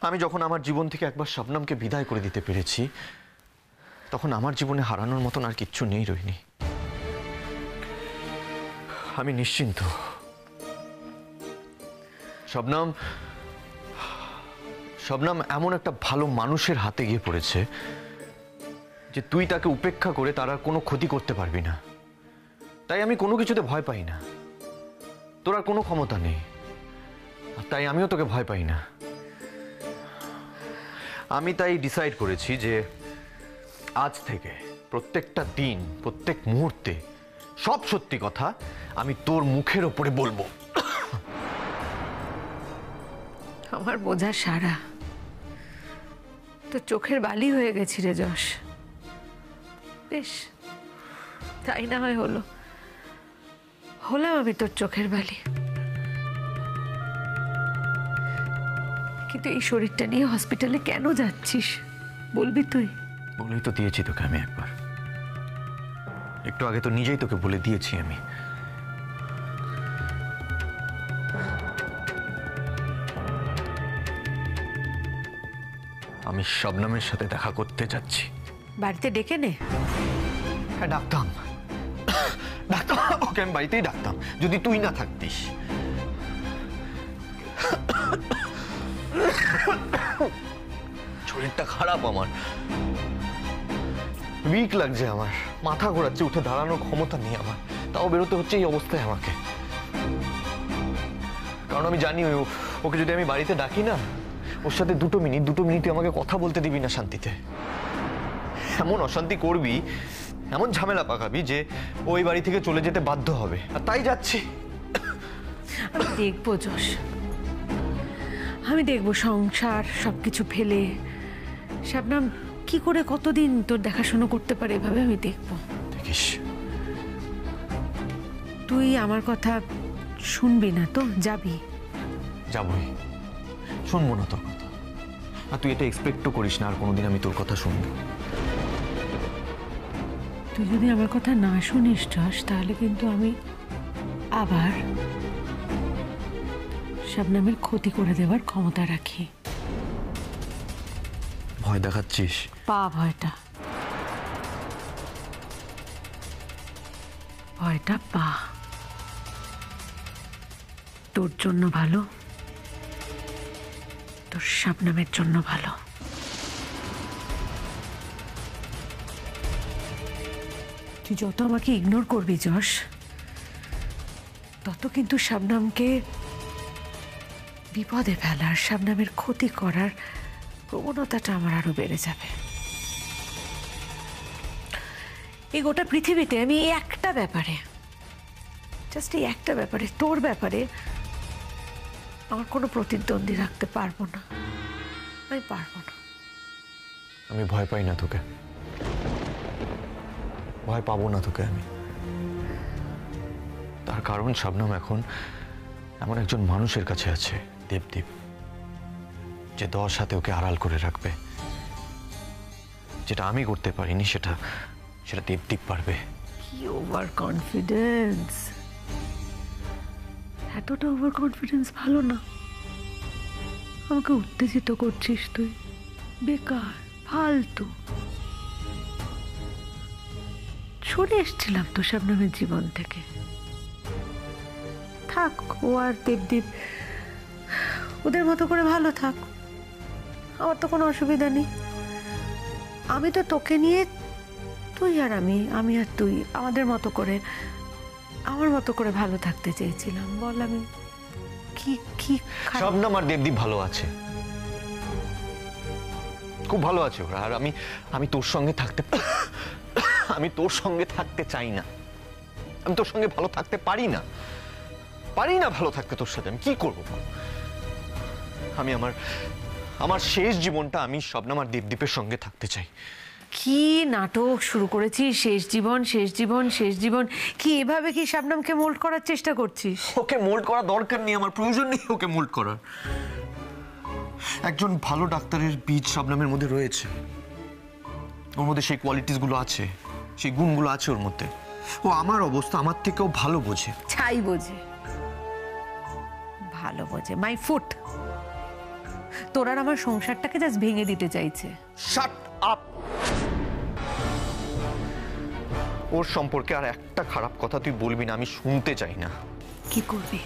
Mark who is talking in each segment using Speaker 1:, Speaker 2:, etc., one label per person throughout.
Speaker 1: আমি যখন আমার জীবন থেকে একবার শবনমকে বিদায় করে দিতে পেরেছি, তখন আমার জীবনে হারানোর মতন আর কিচ্ছু নেই রোহিণী। আমি নিশ্চিন্ত। শবনম এমন একটা ভালো মানুষের হাতে গিয়ে পড়েছে যে তুই তাকে উপেক্ষা করে তার আর কোনো ক্ষতি করতে পারবি না। তাই আমি কোনো কিছুতে ভয় পাই না। তোর আর কোনো ক্ষমতা নেই, তাই আমিও তোকে ভয় পাই না। আমি তাই ডিসাইড করেছি যে আজ থেকে প্রত্যেকটা দিন, প্রত্যেক মুহূর্তে সব সত্যি কথা আমি তোর মুখের ওপরে বলবো।
Speaker 2: আমার বোঝা সারা, তো চোখের বালি হয়ে গেছি রে যশ। বেশ, তাই না হয় হলো, হলাম আমি তোর চোখের বালি। কিন্তু এই শরীরটা নিয়ে হসপিটালে কেন যাচ্ছিস বলবি তুই?
Speaker 1: বলেই তো দিয়েছি তোকে আমি একবার, একটু আগে তো নিজেই তোকে বলে দিয়েছি আমি। আমি শবনমের সাথে দেখা করতে যাচ্ছি।
Speaker 2: বাড়িতে ডেকে নে।
Speaker 1: হ্যাঁ, ডাকতাম, ওকে আমি বাড়িতেই ডাকতাম যদি তুই না থাকতিস। শরীরটা খারাপ, আমার উইক লাগছে, আমার মাথা ঘোরাচ্ছে, উঠে দাঁড়ানোর ক্ষমতা নেই আমার, তাও বেরোতে হচ্ছে এই অবস্থায় আমাকে। কারণ আমি জানি ওকে যদি আমি বাড়িতে ডাকি না, ওর সাথে দুটো মিনিট আমাকে কথা বলতে দিবি না শান্তিতে। এমন অশান্তি করবি, এমন ঝামেলা পাকাবি যে ওই বাড়ি থেকে চলে যেতে বাধ্য হবে, আর তাই যাচ্ছি।
Speaker 2: আমি দেখবো যশ, আমি দেখবো সংসার সবকিছু ফেলে শবনম কি করে কতদিন তোর দেখাশোনা করতে পারে, এভাবে আমি দেখবো।
Speaker 1: দেখিস,
Speaker 2: তুই আমার কথা শুনবি না তো? যাবি?
Speaker 1: যাবই, শুনবো না তোর কথা। আর তুই এটা এক্সপেক্টও করিস না আর কোনোদিন আমি তোর কথা শুনবো।
Speaker 2: তুই যদি আমার কথা না শুনিস যশ, তাহলে কিন্তু আমি আবার শবনমের ক্ষতি করে দেওয়ার ক্ষমতা রাখি।
Speaker 1: ভয় দেখাচ্ছিস?
Speaker 2: ভয়টা পা। তোর জন্য ভালো, তোর শবনমের জন্য ভালো। তুই যত আমাকে ইগনোর করবি যশ, তত কিন্তু শবনমকে বিপদে ফেলার, শবনমের ক্ষতি করার প্রবণতাটা আমার আরো বেড়ে যাবে। এই গোটা পৃথিবীতে আমি এই একটা ব্যাপারে, জাস্ট এই একটা ব্যাপারে, তোর ব্যাপারে আমার কোনো প্রতিদ্বন্দ্বী রাখতে পারবো না। আমি পারবো না।
Speaker 1: আমি ভয় পাই না তোকে, ভয় পাবো না তোকে আমি। তার কারণ শবনম এখন এমন একজন মানুষের কাছে আছে, দেবদীপ, যে 10 হাতে ওকে আড়াল করে রাখবে। যেটা আমি করতে পারিনি সেটা দেবদীপ পারবে।
Speaker 2: কি ওভার কনফিডেন্স! এতটা ওভার কনফিডেন্স ভালো না। আমাকে উত্তেজিত করছিস তুই, বেকার, ফালতু। সরে এসেছিলাম তো শবনমের জীবন থেকে। থাক, ও আর দেবদীপ ওদের মতো করে ভালো থাক, আমার তো কোনো অসুবিধা নেই। আমি তো তোকে নিয়ে, তুই আর আমি আর তুই আমাদের মতো করে, আমার মতো করে ভালো থাকতে চেয়েছিলাম। বল, আমি কি কি
Speaker 1: শবনম আর দেবদীপ ভালো আছে, খুব ভালো আছে ওরা। আর আমি তোর সঙ্গে থাকতে আমি তোর সঙ্গে থাকতে চাই না। আমি তোর সঙ্গে ভালো থাকতে পারি না ভালো থাকতে তোর সাথে। আমি কি করবো? আমি আমার শেষ জীবনটা আমি শবনম আর দেবদীপের সঙ্গে থাকতে চাই।
Speaker 2: কি নাটক শুরু করেছিস? শেষ জীবন, শেষ জীবন, শেষ জীবন! কি এভাবে কি শবনমকে মোল্ড করার চেষ্টা করছিস?
Speaker 1: ওকে মোল্ড করা দরকার নেই, আমার প্রয়োজন নেই ওকে মোল্ড করার। একজন ভালো ডাক্তারের বীজ শবনমের মধ্যে রয়েছে, ওর মধ্যে সেই কোয়ালিটিস গুলো আছে, সেই গুণগুলো আছে ওর মধ্যে। ও আমার অবস্থা আমার থেকেও ভালো বোঝে।
Speaker 2: ছাই বোঝে, ভালো বোঝে। মাই ফুট, তোর আর আমার সংসারটাকে জাস্ট ভেঙে দিতে চাইছে।
Speaker 1: Shut up. ওর সম্পর্কে আর একটা খারাপ কথা তুই বলবি না, আমি শুনতে চাই না।
Speaker 2: কি করবি?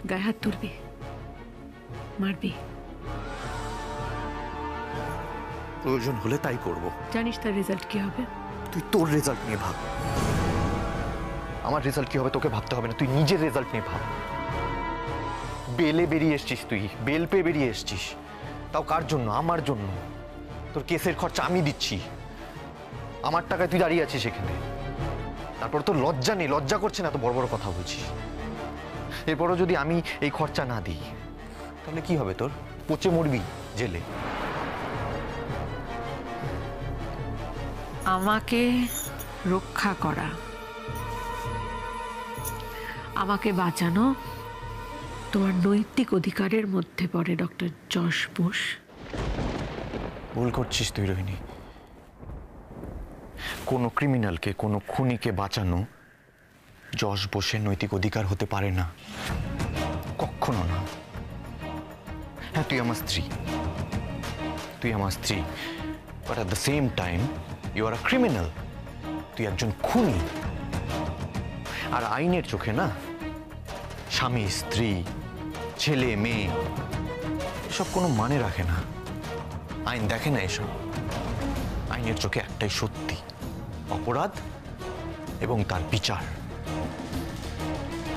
Speaker 2: গায়ে হাত তুলবি? মারবি?
Speaker 1: প্রয়োজন হলে তাই করব।
Speaker 2: জানিস তার রেজাল্ট কি হবে?
Speaker 1: তুই তোর রেজাল্ট নিয়ে ভাব, আমার রেজাল্ট কি হবে তোকে ভাবতে হবে না। তুই নিজের রেজাল্ট নিয়ে ভাব। বেলে বেরিয়ে এসছিস, তুই বেল পেয়ে বেরিয়ে এসছিস, তাও কার জন্য? আমার জন্য। তোর কেসের খরচা আমি দিচ্ছি, আমার টাকায় তুই দাঁড়িয়ে আছিস এখানে। তারপর তোর লজ্জা নেই? লজ্জা করছে না? তো বড় বড় কথা বলছিস। এরপরও যদি আমি এই খরচা না দিই তাহলে কি হবে? তোর পচে মরবি জেলে।
Speaker 2: আমাকে রক্ষা করা, আমাকে বাঁচানো তোমার নৈতিক অধিকারের মধ্যে পড়ে ডক্টর যশ বোস।
Speaker 1: ভুল করছিস তুই রোহিণী। কোনো ক্রিমিনালকে, কোনো খুনিকে বাঁচানো যশ বোসের নৈতিক অধিকার হতে পারে না, কখনো না। হ্যাঁ, তুই আমার স্ত্রী, তুই আমার স্ত্রী, but at the same time you are a criminal. তুই একজন খুনি। আর আইনের চোখে না, স্বামী স্ত্রী, ছেলে মেয়ে এসব কোনো মানে রাখে না। আইন দেখে না এসব। আইনের চোখে একটাই সত্যি, অপরাধ এবং তার বিচার।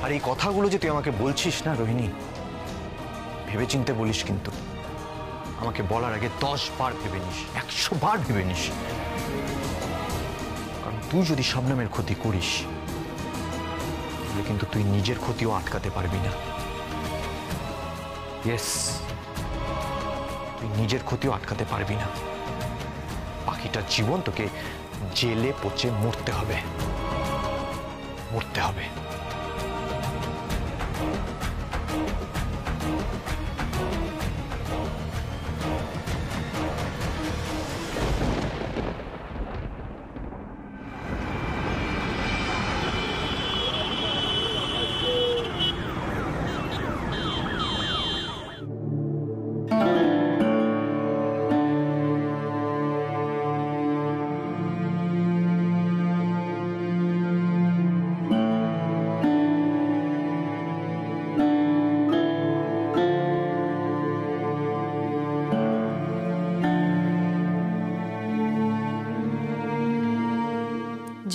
Speaker 1: আর এই কথাগুলো যে তুই আমাকে বলছিস না রোহিণী, ভেবেচিন্তে বলিস কিন্তু। আমাকে বলার আগে 10 বার ভেবে নিস, 100 বার ভেবে নিস। কারণ তুই যদি শবনমের ক্ষতি করিস তাহলে কিন্তু তুই নিজের ক্ষতিও আটকাতে পারবি না। ইয়েস, তুই নিজের ক্ষতিও আটকাতে পারবি না। বাকিটা জীবন তোকে জেলে পচে মরতে হবে, মরতে হবে।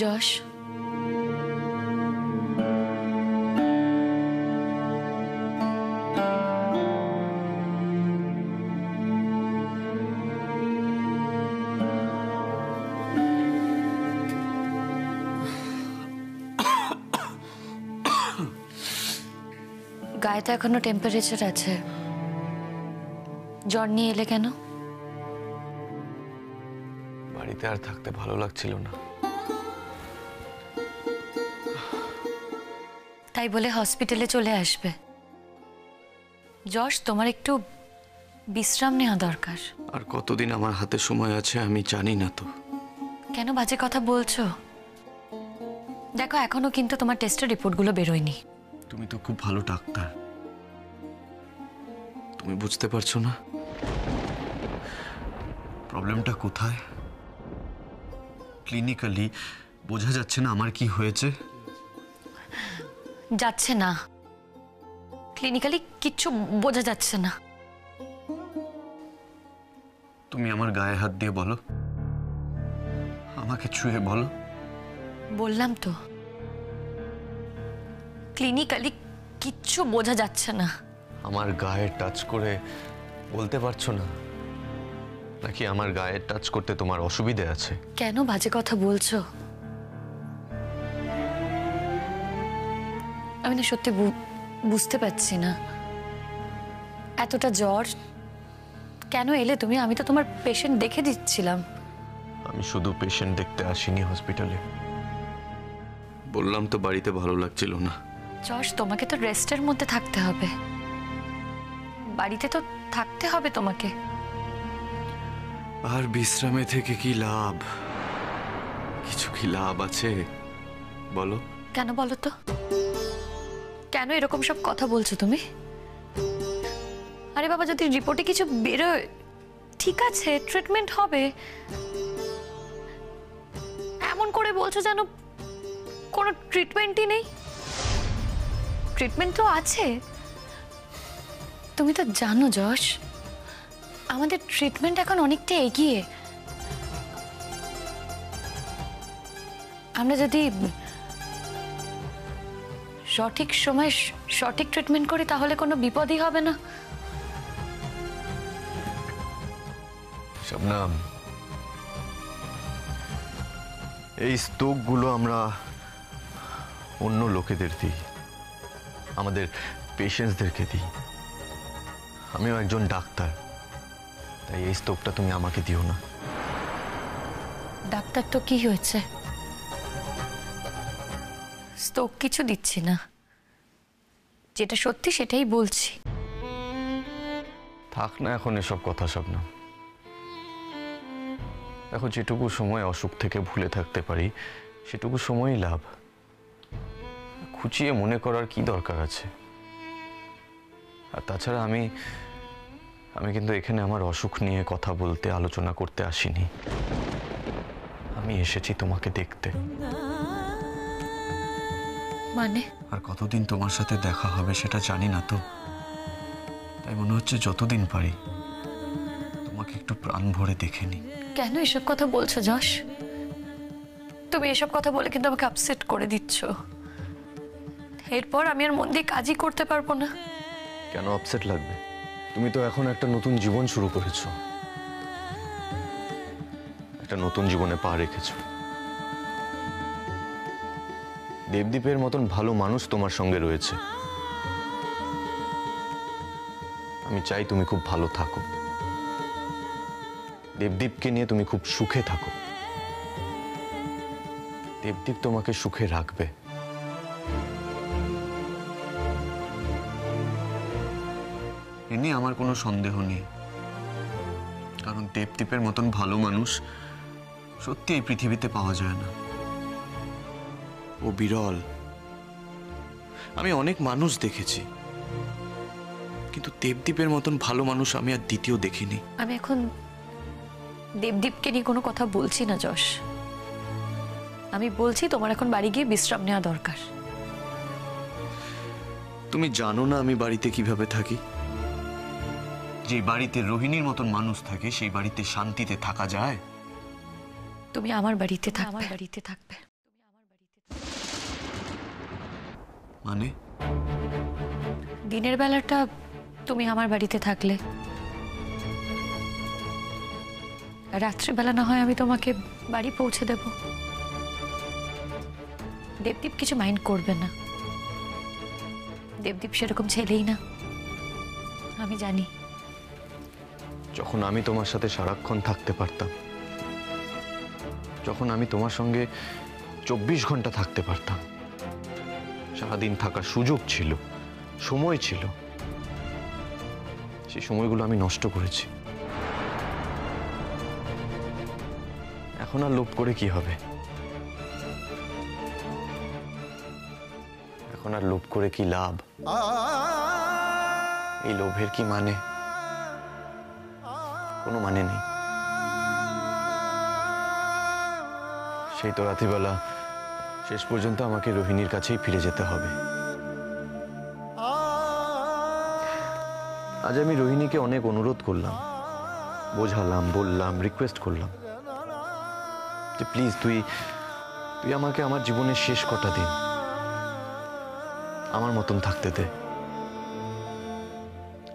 Speaker 3: যশ, গায়ে তো এখনো টেম্পারেচার আছে, জ্বর নিয়ে এলে কেন?
Speaker 1: বাড়িতে আর থাকতে ভালো লাগছিল না।
Speaker 3: তাই বলে হসপিটালে চলে আসবে? যশ, তোমার একটু বিশ্রাম নেওয়া দরকার।
Speaker 4: আর কতদিন আমার হাতে সময় আছে আমি জানি না তো।
Speaker 3: কেন বাজে কথা বলছো? দেখো, এখনো কিন্তু তোমার টেস্টের রিপোর্টগুলো বেরোয়নি।
Speaker 4: তুমি তো খুব ভালো ডাক্তার, তুমি বুঝতে পারছো না প্রবলেমটা কোথায়? ক্লিনিক্যালি বোঝা যাচ্ছে না আমার কি হয়েছে।
Speaker 3: যাচ্ছে না, ক্লিনিক্যালি কিচ্ছু বোঝা যাচ্ছে না।
Speaker 4: তুমি আমার গায়ে হাত দিয়ে বলো, আমাকে ছুঁয়ে বলো।
Speaker 3: বললাম তো, ক্লিনিক্যালি কিচ্ছু বোঝা যাচ্ছে না।
Speaker 1: আমার গায়ে টাচ করে বলতে পারছো না নাকি? আমার গায়ে টাচ করতে তোমার অসুবিধে আছে?
Speaker 3: কেন বাজে কথা বলছো? আমি না সত্যি বুঝতে পারছি না, এতটা জ্বর কেন এলে তুমি? আমি তো তোমার পেশেন্ট দেখে দিচ্ছিলাম।
Speaker 1: আমি শুধু পেশেন্ট দেখতে আসিনি হসপিটালে।
Speaker 4: বললাম তো বাড়িতে ভালো লাগছিল না।
Speaker 3: যশ, তোমাকে তো রেস্টের মধ্যে থাকতে হবে, বাড়িতে তো থাকতে হবে তোমাকে।
Speaker 4: আর বিশ্রামে থেকে কি লাভ? কিছু কি লাভ আছে বলো?
Speaker 3: কেন বলো তো, কেন এরকম সব কথা বলছো তুমি? আরে বাবা, যদি রিপোর্টে কিছু বেরোয় ঠিক আছে, ট্রিটমেন্ট হবে। এমন করে বলছো যেন কোনো ট্রিটমেন্টই নেই। ট্রিটমেন্ট তো আছে। তুমি তো জানো যশ, আমাদের ট্রিটমেন্ট এখন অনেকটা এগিয়ে। আমরা যদি সঠিক সময় সঠিক ট্রিটমেন্ট করি তাহলে কোনো বিপদই হবে না।
Speaker 1: শবনম, এই স্ট্রোকগুলো আমরা অন্য লোকেদের দিই, আমাদের পেশেন্টসদেরকে দিই। আমিও একজন ডাক্তার, তাই এই স্ট্রোকটা তুমি আমাকে দিও না।
Speaker 3: ডাক্তার তো কি হয়েছে, স্ট্রোক কিছু দিচ্ছি না, যেটা সত্যি সেটাই বলছি।
Speaker 1: থাক না এখন এসব কথা শবনম। দেখো, যেটুকু সময় অসুখ থেকে ভুলে থাকতে পারি সেটুকু সময়ই লাভ। খুঁচিয়ে মনে করার কি দরকার আছে? আর তাছাড়া আমি কিন্তু এখানে আমার অসুখ নিয়ে কথা বলতে, আলোচনা করতে আসিনি। আমি এসেছি তোমাকে দেখতে।
Speaker 3: মানে?
Speaker 4: আর কতদিন তোমার সাথে দেখা হবে সেটা জানি না তো, তাই মনে হচ্ছে যতদিন পারি তোমাকে একটু প্রাণ ভরে দেখে নি।
Speaker 3: কেন এসব কথা বলছো যশ? তুমি এসব কথা বলে কিন্তু আমাকে আপসেট করে দিচ্ছ। এরপর আমি আর মন দিয়ে কাজই করতে পারবো না।
Speaker 1: কেন আপসেট লাগবে? তুমি তো এখন একটা নতুন জীবন শুরু করেছো, একটা নতুন জীবনে পা রেখেছো। দেবদীপের মতন ভালো মানুষ তোমার সঙ্গে রয়েছে। আমি চাই তুমি খুব ভালো থাকো, দেবদীপকে নিয়ে তুমি খুব সুখে থাকো। দেবদীপ তোমাকে সুখে রাখবে।
Speaker 4: এ নিয়ে আমার কোনো সন্দেহ নেই, কারণ দেবদীপের মতন ভালো মানুষ সত্যি এই পৃথিবীতে পাওয়া যায় না। ও বিরল। আমি অনেক মানুষ দেখেছি, কিন্তু দেবদীপের মতন ভালো মানুষ আমি আর দ্বিতীয় দেখিনি।
Speaker 3: আমি এখন দেবদীপকে নিয়ে কোনো কথা বলছি না যশ। আমি বলছি তোমার এখন বাড়ি গিয়ে বিশ্রাম নেওয়া দরকার।
Speaker 4: তুমি জানো না আমি বাড়িতে কিভাবে থাকি? যে বাড়িতে রোহিণীর মতন মানুষ থাকে সেই বাড়িতে শান্তিতে থাকা যায়?
Speaker 3: তুমি আমার বাড়িতে থাকবে। আমার বাড়িতে থাকবে।
Speaker 4: মানে?
Speaker 3: দিনের বেলাটা তুমি আমার বাড়িতে থাকলে, রাত্রিবেলা না হয় আমি তোমাকে বাড়ি পৌঁছে দেব। দেবদীপ কিছু মাইন্ড করবে না। দেবদীপ সেরকম ছেলেই না, আমি জানি।
Speaker 1: যখন আমি তোমার সাথে সারাক্ষণ থাকতে পারতাম, যখন আমি তোমার সঙ্গে 24 ঘন্টা থাকতে পারতাম, সারাদিন থাকার সুযোগ ছিল, সময় ছিল, সেই সময়গুলো আমি নষ্ট করেছি। এখন আর লোভ করে কি হবে? এখন আর লোভ করে কি লাভ? এই লোভের কি মানে? কোনো মানে নেই। সেই তো রাত্রিবেলা শেষ পর্যন্ত আমাকে রোহিণীর কাছেই ফিরে যেতে হবে। আজ আমি রোহিণীকে অনেক অনুরোধ করলাম, বোঝালাম, বললাম, রিকোয়েস্ট করলাম যে প্লিজ তুই আমাকে আমার জীবনের শেষ কটা দিন আমার মতন থাকতে দে,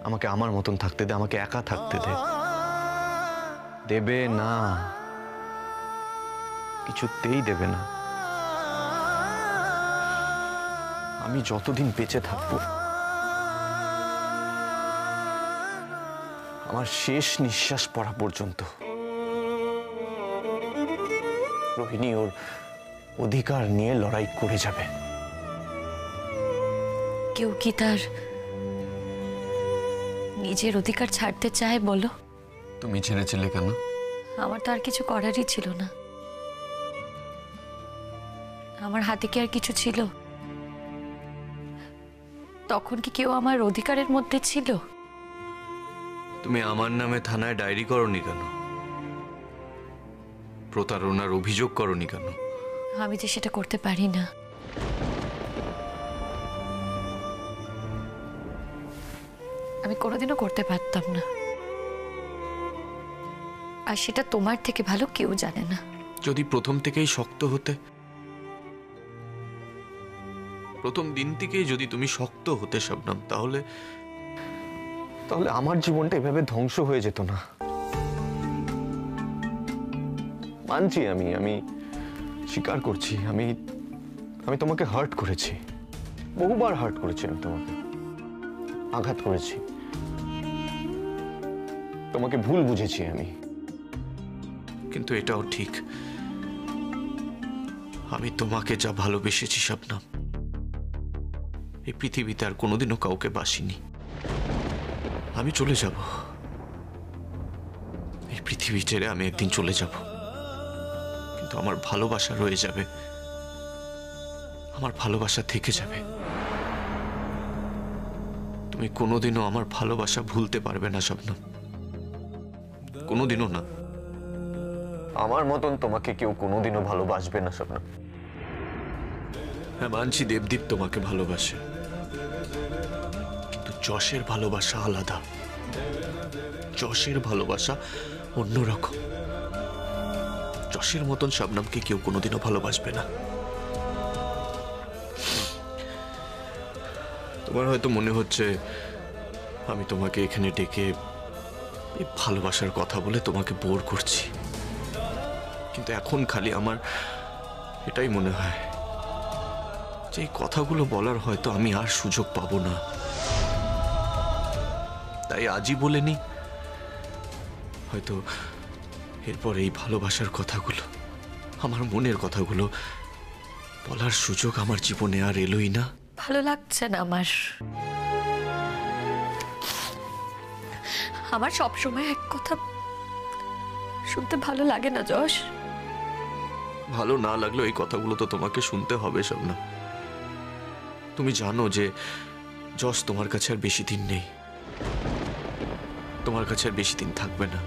Speaker 1: আমাকে আমার মতন থাকতে দে, আমাকে একা থাকতে দে। দেবে না, কিছুতেই দেবে না। আমি যতদিন বেঁচে থাকবো, আমার শেষ নিঃশ্বাস পড়া পর্যন্ত রোহিণী ওর অধিকার নিয়ে লড়াই করে যাবে।
Speaker 3: কেউ কি তার নিজের অধিকার ছাড়তে চায় বলো?
Speaker 4: তুমি ছেড়েছিলে কেন?
Speaker 3: আমার তো আর কিছু করারই ছিল না। আমার হাতে কি আর কিছু ছিল? তখন কি কেউ আমার অধিকারের মধ্যে ছিল?
Speaker 4: তুমি আমার নামে থানায় ডায়েরি করনি কেন? প্রতারণার অভিযোগ করনি কেন?
Speaker 3: আমি যে সেটা করতে পারি না। আমি কোনোদিনও করতে পারতাম না, আর সেটা তোমার থেকে ভালো কেউ জানে না।
Speaker 4: যদি প্রথম থেকেই শক্ত হতে, প্রথম দিন থেকেই যদি তুমি শক্ত হতে শবনম, তাহলে
Speaker 1: তাহলে আমার জীবনটা এভাবে ধ্বংস হয়ে যেত না। মানছি, আমি স্বীকার করছি, আমি তোমাকে হার্ট করেছি, বহুবার হার্ট করেছি, আমি তোমাকে আঘাত করেছি, তোমাকে ভুল বুঝেছি আমি।
Speaker 4: কিন্তু এটাও ঠিক, আমি তোমাকে যা ভালোবেসেছি শবনম, এই পৃথিবীতে আর কোনোদিনও কাউকে বাসিনি। আমি চলে যাব, এই পৃথিবী ছেড়ে আমি একদিন চলে যাব, কিন্তু আমার ভালোবাসা রয়ে যাবে, আমার ভালোবাসা থেকে যাবে। তুমি কোনোদিনও আমার ভালোবাসা ভুলতে পারবে না শবনম, কোনোদিনও না।
Speaker 1: আমার মতন তোমাকে কেউ কোনোদিনও ভালোবাসবে না শবনম।
Speaker 4: হ্যাঁ, মানছি দেবদীপ তোমাকে ভালোবাসে, কিন্তু যশের ভালোবাসা আলাদা। যশের ভালোবাসা অন্যরকম। যশের মতন শবনমকে কেউ কোনোদিনও ভালোবাসবে না। তোমার হয়তো মনে হচ্ছে আমি তোমাকে এখানে ডেকে এই ভালোবাসার কথা বলে তোমাকে বোর করছি, কিন্তু এখন খালি আমার এটাই মনে হয় যে এই কথাগুলো বলার হয়তো আমি আর সুযোগ পাবো না। তাই আজই বলে নি, হয়তো এরপর এই ভালোবাসার কথাগুলো, আমার মনের কথাগুলো বলার সুযোগ আমার জীবনে আর এলোই না।
Speaker 3: ভালো লাগছে না আমার সবসময় এক কথা শুনতে ভালো লাগে না যশ।
Speaker 4: ভালো না লাগলো এই কথাগুলো তো তোমাকে শুনতে হবে শবনম। তুমি জানো যে যশ তোমার কাছে আর বেশি দিন নেই, তোমার কাছে আর বেশি দিন থাকবে না।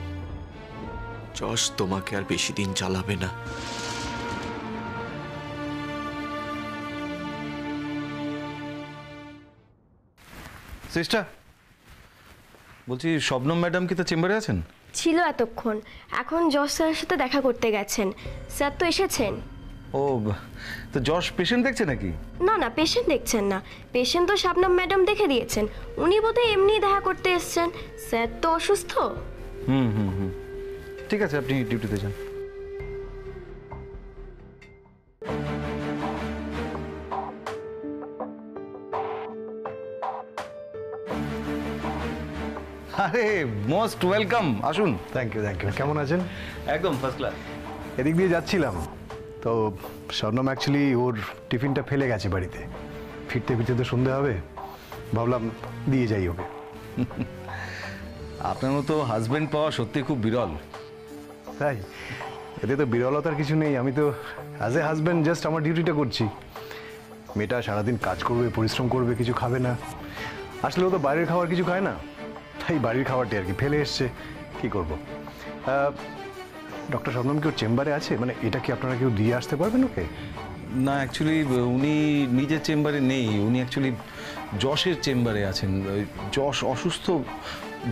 Speaker 4: যশ তোমাকে আর বেশি দিন চালাবে না।
Speaker 5: সিস্টার, বলছি শবনম ম্যাডাম কি তো চেম্বারে আছেন?
Speaker 6: ছিল এতক্ষণ, এখন যশ স্যারের সাথে দেখা করতে গেছেন। স্যার তো এসেছেন।
Speaker 5: ও, তো যশ পেশেন্ট দেখছে নাকি?
Speaker 6: না না, পেশেন্ট দেখছেন না, পেশেন্ট তো শবনম ম্যাডাম দেখে দিয়েছেন। উনি বোধহয় এমনি দেখা করতে এসেছেন, স্যার তো অসুস্থ।
Speaker 5: হুম, ঠিক আছে, আপনি ডিউটিতে যান। আরে মোস্ট ওয়েলকাম, আসুন।
Speaker 7: Thank you. কেমন আছেন?
Speaker 5: একদম ফার্স্ট ক্লাস।
Speaker 7: এদিক দিয়ে যাচ্ছিলাম তো শবনম অ্যাকচুয়ালি ওর টিফিনটা ফেলে গেছে বাড়িতে, ফিরতে ফিরতে তো সন্ধে হবে, ভাবলাম দিয়ে যাই ওকে।
Speaker 5: আপনার মতো হাজবেন্ড পাওয়া সত্যি খুব বিরল।
Speaker 7: তাই? এতে তো বিরলতার কিছু নেই, আমি তো অ্যাজ এ হাজব্যান্ড জাস্ট আমার ডিউটিটা করছি। মেয়েটা সারাদিন কাজ করবে, পরিশ্রম করবে, কিছু খাবে না, আসলে ও তো বাইরের খাবার কিছু খায় না, তাই বাড়ির খাবারটি আর কি ফেলে এসছে, কি করব। ডক্টর শবনম কি ওর চেম্বারে আছে? মানে এটা কি আপনারা কেউ দিয়ে আসতে পারবেন ওকে?
Speaker 5: না, অ্যাকচুয়ালি উনি নিজের চেম্বারে নেই, উনি অ্যাকচুয়ালি যশের চেম্বারে আছেন। ওই যশ অসুস্থ,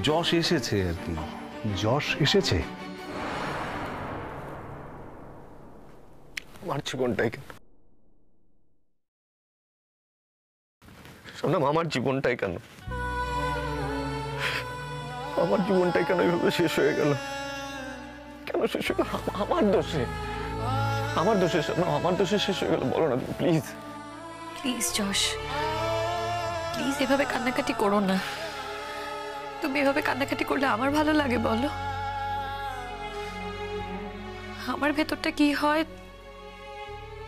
Speaker 5: যশ এসেছে আর কি।
Speaker 7: যশ এসেছে?
Speaker 1: আমার জীবনটাই কেন শোনাম, আমার জীবনটাই কেন, আমার জীবনটাই কেন এইভাবে শেষ হয়ে গেল? কেন শেষ হয়ে গেল? আমার দোষে শোনাম, আমার দোষে শেষ হয়ে গেল। বলো না তুমি, প্লিজ।
Speaker 3: প্লিজ যশ, প্লিজ এভাবে কান্নাকাটি করো না। তুমি এভাবে কান্নাকাটি করলে আমার ভালো লাগে বলো? আমার ভেতরটা কি হয়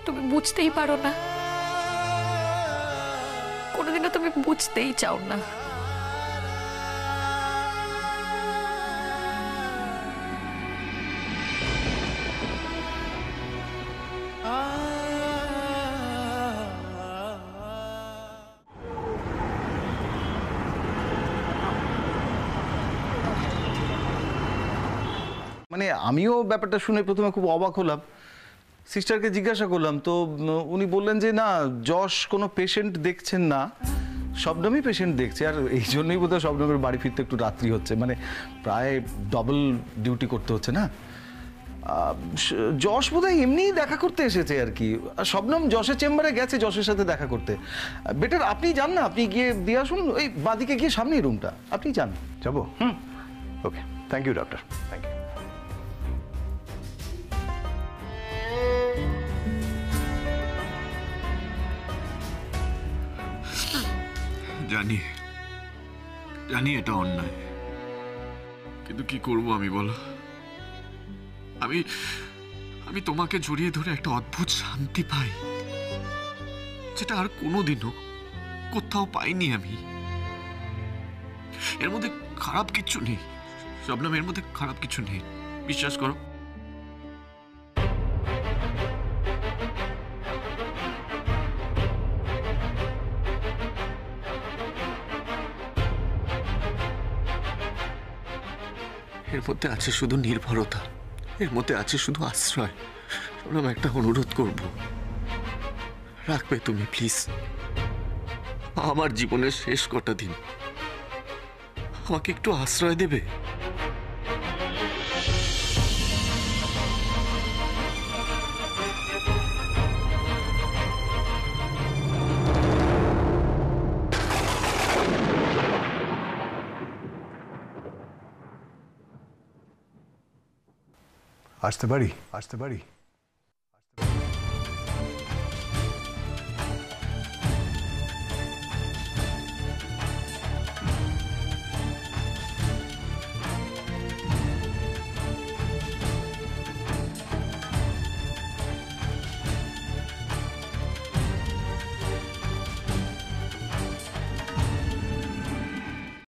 Speaker 3: তুমি বুঝতেই পারো না, কোনোদিনও তুমি বুঝতেই চাও না।
Speaker 5: মানে আমিও ব্যাপারটা শুনে প্রথমে খুব অবাক হলাম। সিস্টারকে জিজ্ঞাসা করলাম, তো উনি বললেন যে না, যশ কোনো পেশেন্ট দেখছেন না, শবনমই পেশেন্ট দেখছে। আর এই জন্যই বোধহয় শবনমের বাড়ি ফিরতে একটু রাত্রি হচ্ছে, মানে প্রায় ডবল ডিউটি করতে হচ্ছে না। যশ বোধহয় এমনিই দেখা করতে এসেছে আর কি। আর শবনম যশের চেম্বারে গেছে যশের সাথে দেখা করতে। বেটার আপনি যান না, আপনি গিয়ে দিয়ে আসুন, ওই বাদিকে গিয়ে সামনেই রুমটা, আপনি যান।
Speaker 7: যাবো? Okay, thank you doctor, thank you.
Speaker 4: জানি জানি এটা অন্যায়, কিন্তু কি করব আমি বলো? আমি আমি তোমাকে জড়িয়ে ধরে একটা অদ্ভুত শান্তি পাই, যেটা আর কোনোদিনও কোথাও পাইনি আমি। এর মধ্যে খারাপ কিছু নেই শবনম, এর মধ্যে খারাপ কিছু নেই, বিশ্বাস করো। এর মধ্যে আছে শুধু নির্ভরতা, এর মধ্যে আছে শুধু আশ্রয়। শোনো, একটা অনুরোধ করব, রাখবে তুমি প্লিজ? আমার জীবনের শেষ কটা দিন আমাকে একটু আশ্রয় দেবে?
Speaker 7: আসতে পারি? আসতে পারি?